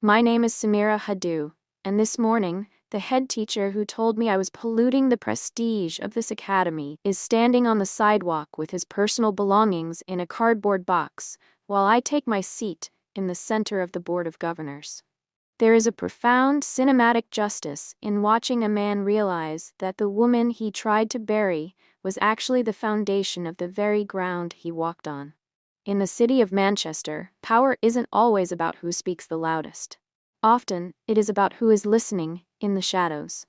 My name is Samira Haddou, and this morning, the head teacher who told me I was polluting the prestige of this academy is standing on the sidewalk with his personal belongings in a cardboard box, while I take my seat in the center of the Board of Governors. There is a profound cinematic justice in watching a man realize that the woman he tried to bury was actually the foundation of the very ground he walked on. In the city of Manchester, power isn't always about who speaks the loudest. Often, it is about who is listening in the shadows.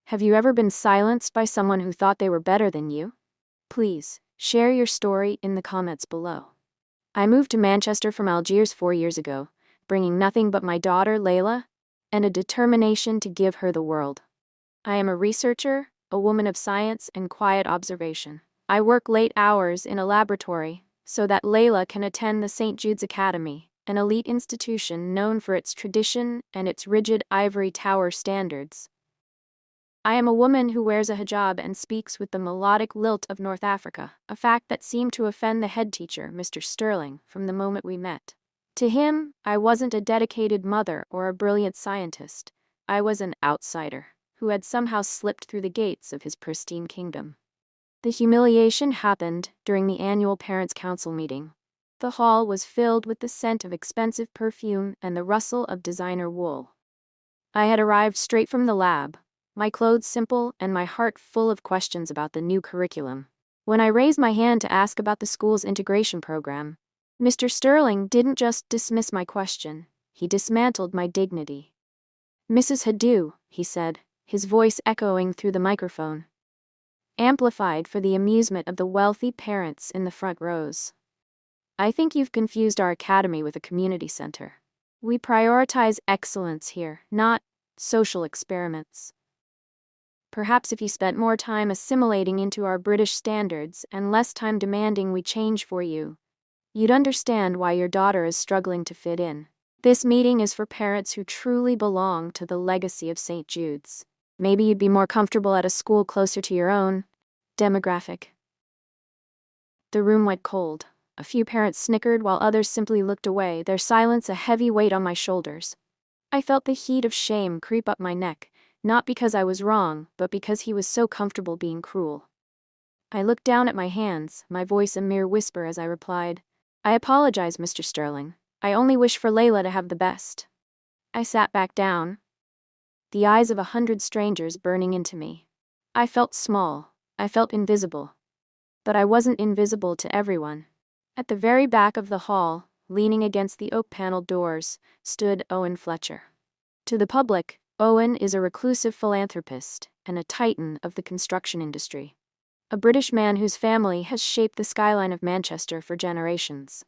Have you ever been silenced by someone who thought they were better than you? Please, share your story in the comments below. I moved to Manchester from Algiers 4 years ago, bringing nothing but my daughter, Layla, and a determination to give her the world. I am a researcher, a woman of science and quiet observation. I work late hours in a laboratory so that Layla can attend the St. Jude's Academy, an elite institution known for its tradition and its rigid ivory tower standards. I am a woman who wears a hijab and speaks with the melodic lilt of North Africa, a fact that seemed to offend the head teacher, Mr. Sterling, from the moment we met. To him, I wasn't a dedicated mother or a brilliant scientist. I was an outsider who had somehow slipped through the gates of his pristine kingdom. The humiliation happened during the annual Parents' Council meeting. The hall was filled with the scent of expensive perfume and the rustle of designer wool. I had arrived straight from the lab, my clothes simple and my heart full of questions about the new curriculum. When I raised my hand to ask about the school's integration program, Mr. Sterling didn't just dismiss my question, he dismantled my dignity. "Mrs. Haddou," he said, his voice echoing through the microphone, amplified for the amusement of the wealthy parents in the front rows. "I think you've confused our academy with a community center. We prioritize excellence here, not social experiments. Perhaps if you spent more time assimilating into our British standards and less time demanding we change for you, you'd understand why your daughter is struggling to fit in. This meeting is for parents who truly belong to the legacy of St. Jude's. Maybe you'd be more comfortable at a school closer to your own demographic." The room went cold. A few parents snickered while others simply looked away, their silence a heavy weight on my shoulders. I felt the heat of shame creep up my neck, not because I was wrong, but because he was so comfortable being cruel. I looked down at my hands, my voice a mere whisper as I replied, "I apologize, Mr. Sterling. I only wish for Layla to have the best." I sat back down, the eyes of 100 strangers burning into me. I felt small, I felt invisible. But I wasn't invisible to everyone. At the very back of the hall, leaning against the oak-paneled doors, stood Owen Fletcher. To the public, Owen is a reclusive philanthropist and a titan of the construction industry. A British man whose family has shaped the skyline of Manchester for generations.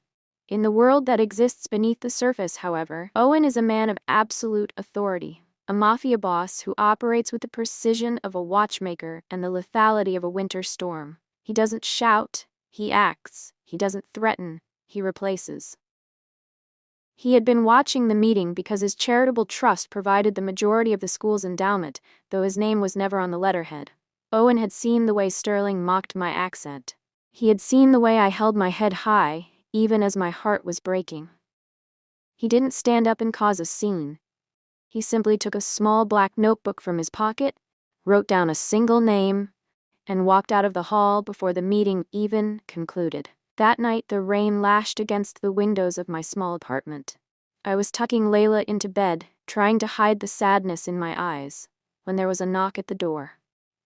In the world that exists beneath the surface, however, Owen is a man of absolute authority, a mafia boss who operates with the precision of a watchmaker and the lethality of a winter storm. He doesn't shout, he acts. He doesn't threaten, he replaces. He had been watching the meeting because his charitable trust provided the majority of the school's endowment, though his name was never on the letterhead. Owen had seen the way Sterling mocked my accent. He had seen the way I held my head high, even as my heart was breaking. He didn't stand up and cause a scene. He simply took a small black notebook from his pocket, wrote down a single name, and walked out of the hall before the meeting even concluded. That night the rain lashed against the windows of my small apartment. I was tucking Layla into bed, trying to hide the sadness in my eyes, when there was a knock at the door.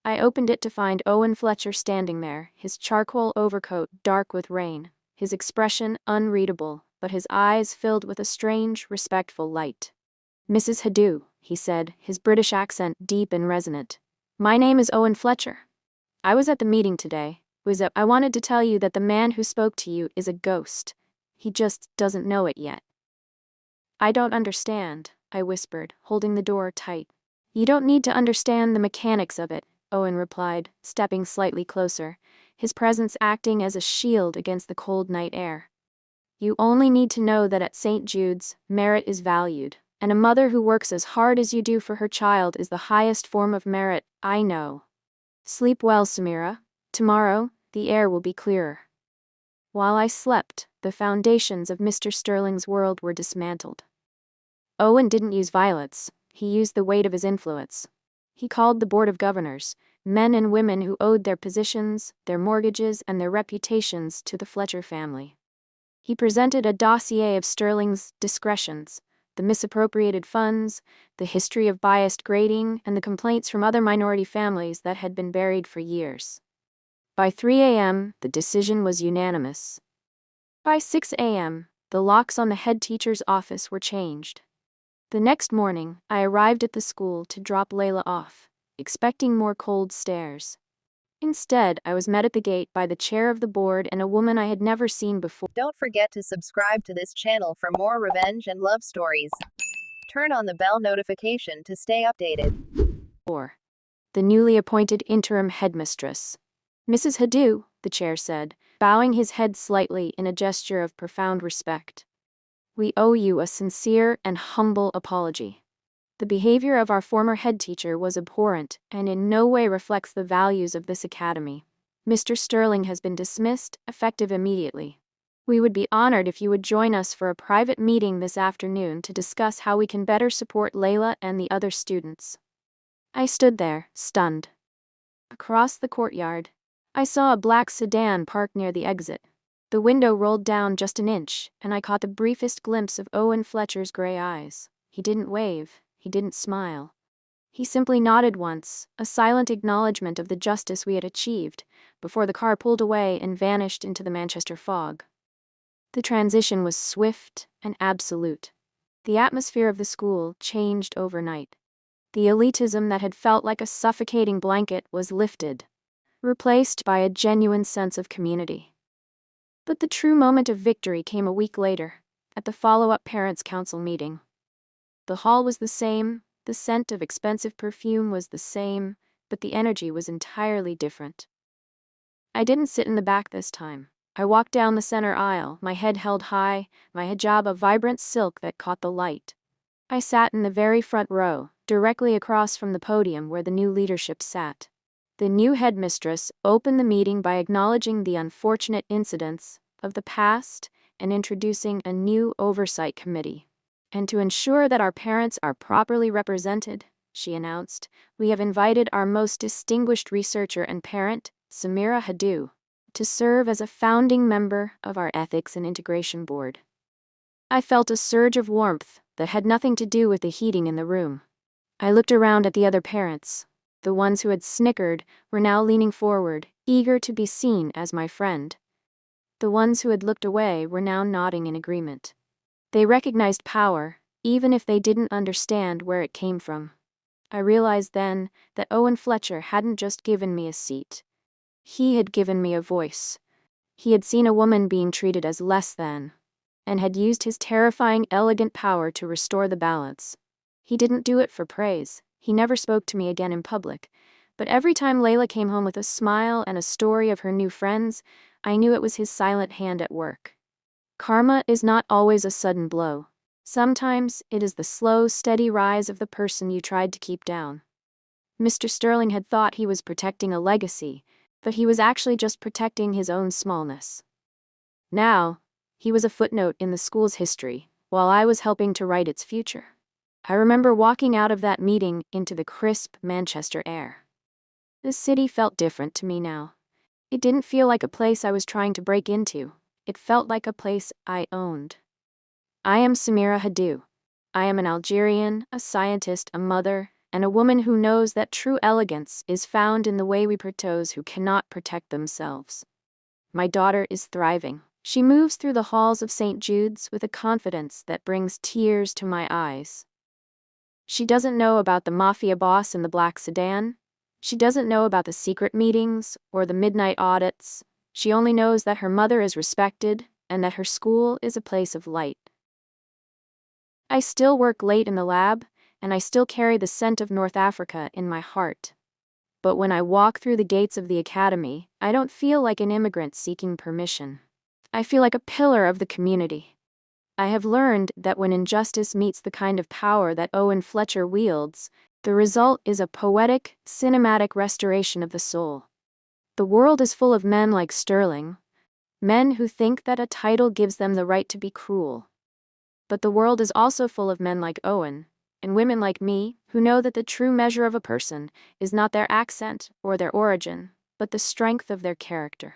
I opened it to find Owen Fletcher standing there, his charcoal overcoat dark with rain, his expression unreadable, but his eyes filled with a strange, respectful light. "Mrs. Haddou," he said, his British accent deep and resonant. "My name is Owen Fletcher. I was at the meeting today. I wanted to tell you that the man who spoke to you is a ghost. He just doesn't know it yet." "I don't understand," I whispered, holding the door tight. "You don't need to understand the mechanics of it," Owen replied, stepping slightly closer, his presence acting as a shield against the cold night air. "You only need to know that at St. Jude's, merit is valued, and a mother who works as hard as you do for her child is the highest form of merit I know. Sleep well, Samira. Tomorrow, the air will be clearer." While I slept, the foundations of Mr. Sterling's world were dismantled. Owen didn't use violence, he used the weight of his influence. He called the Board of Governors, men and women who owed their positions, their mortgages, and their reputations to the Fletcher family. He presented a dossier of Sterling's discretions, the misappropriated funds, the history of biased grading, and the complaints from other minority families that had been buried for years. By 3 a.m., the decision was unanimous. By 6 a.m., the locks on the head teacher's office were changed. The next morning, I arrived at the school to drop Layla off, expecting more cold stares. Instead, I was met at the gate by the chair of the board and a woman I had never seen before. Don't forget to subscribe to this channel for more revenge and love stories. Turn on the bell notification to stay updated. The newly appointed interim headmistress. Mrs. Haddou, the chair said, bowing his head slightly in a gesture of profound respect. We owe you a sincere and humble apology. The behavior of our former head teacher was abhorrent and in no way reflects the values of this academy. Mr. Sterling has been dismissed, effective immediately. We would be honored if you would join us for a private meeting this afternoon to discuss how we can better support Layla and the other students. I stood there, stunned. Across the courtyard, I saw a black sedan parked near the exit. The window rolled down just an inch, and I caught the briefest glimpse of Owen Fletcher's gray eyes. He didn't wave. He didn't smile. He simply nodded once, a silent acknowledgement of the justice we had achieved, before the car pulled away and vanished into the Manchester fog. The transition was swift and absolute. The atmosphere of the school changed overnight. The elitism that had felt like a suffocating blanket was lifted, replaced by a genuine sense of community. But the true moment of victory came a week later, at the follow-up Parents' Council meeting. The hall was the same, the scent of expensive perfume was the same, but the energy was entirely different. I didn't sit in the back this time. I walked down the center aisle, my head held high, my hijab of vibrant silk that caught the light. I sat in the very front row, directly across from the podium where the new leadership sat. The new headmistress opened the meeting by acknowledging the unfortunate incidents of the past and introducing a new oversight committee. And to ensure that our parents are properly represented, she announced, we have invited our most distinguished researcher and parent, Samira Haddou, to serve as a founding member of our Ethics and Integration Board. I felt a surge of warmth that had nothing to do with the heating in the room. I looked around at the other parents. The ones who had snickered were now leaning forward, eager to be seen as my friend. The ones who had looked away were now nodding in agreement. They recognized power, even if they didn't understand where it came from. I realized then that Owen Fletcher hadn't just given me a seat. He had given me a voice. He had seen a woman being treated as less than, and had used his terrifying, elegant power to restore the balance. He didn't do it for praise. He never spoke to me again in public. But every time Layla came home with a smile and a story of her new friends, I knew it was his silent hand at work. Karma is not always a sudden blow. Sometimes it is the slow, steady rise of the person you tried to keep down. Mr. Sterling had thought he was protecting a legacy, but he was actually just protecting his own smallness. Now, he was a footnote in the school's history, while I was helping to write its future. I remember walking out of that meeting into the crisp Manchester air. The city felt different to me now. It didn't feel like a place I was trying to break into. It felt like a place I owned. I am Samira Haddou. I am an Algerian, a scientist, a mother, and a woman who knows that true elegance is found in the way we protect those who cannot protect themselves. My daughter is thriving. She moves through the halls of St. Jude's with a confidence that brings tears to my eyes. She doesn't know about the mafia boss in the black sedan. She doesn't know about the secret meetings or the midnight audits. She only knows that her mother is respected and that her school is a place of light. I still work late in the lab, and I still carry the scent of North Africa in my heart. But when I walk through the gates of the academy, I don't feel like an immigrant seeking permission. I feel like a pillar of the community. I have learned that when injustice meets the kind of power that Owen Fletcher wields, the result is a poetic, cinematic restoration of the soul. The world is full of men like Sterling, men who think that a title gives them the right to be cruel. But the world is also full of men like Owen, and women like me, who know that the true measure of a person is not their accent or their origin, but the strength of their character.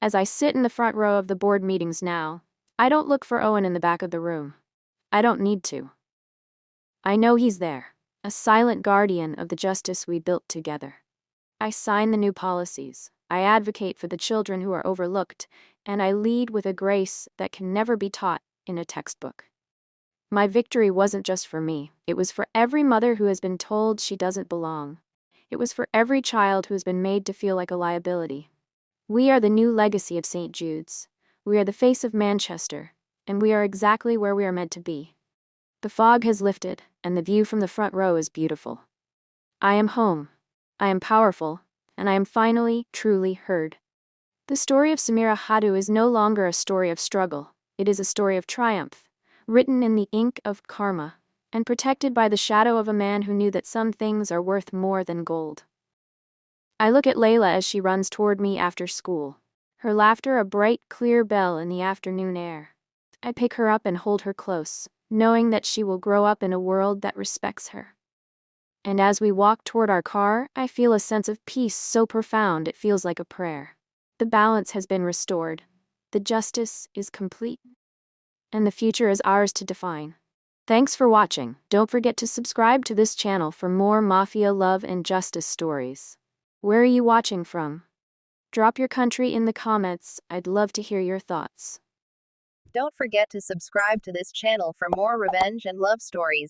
As I sit in the front row of the board meetings now, I don't look for Owen in the back of the room. I don't need to. I know he's there, a silent guardian of the justice we built together. I sign the new policies, I advocate for the children who are overlooked, and I lead with a grace that can never be taught in a textbook. My victory wasn't just for me, it was for every mother who has been told she doesn't belong. It was for every child who has been made to feel like a liability. We are the new legacy of St. Jude's. We are the face of Manchester, and we are exactly where we are meant to be. The fog has lifted, and the view from the front row is beautiful. I am home. I am powerful, and I am finally, truly heard. The story of Samira Haddou is no longer a story of struggle, it is a story of triumph, written in the ink of karma, and protected by the shadow of a man who knew that some things are worth more than gold. I look at Layla as she runs toward me after school, her laughter a bright, clear bell in the afternoon air. I pick her up and hold her close, knowing that she will grow up in a world that respects her. And as we walk toward our car, I feel a sense of peace so profound it feels like a prayer. The balance has been restored, the justice is complete, and the future is ours to define. Thanks for watching. Don't forget to subscribe to this channel for more mafia love and justice stories. Where are you watching from? Drop your country in the comments, I'd love to hear your thoughts. Don't forget to subscribe to this channel for more revenge and love stories.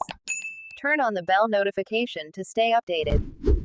Turn on the bell notification to stay updated.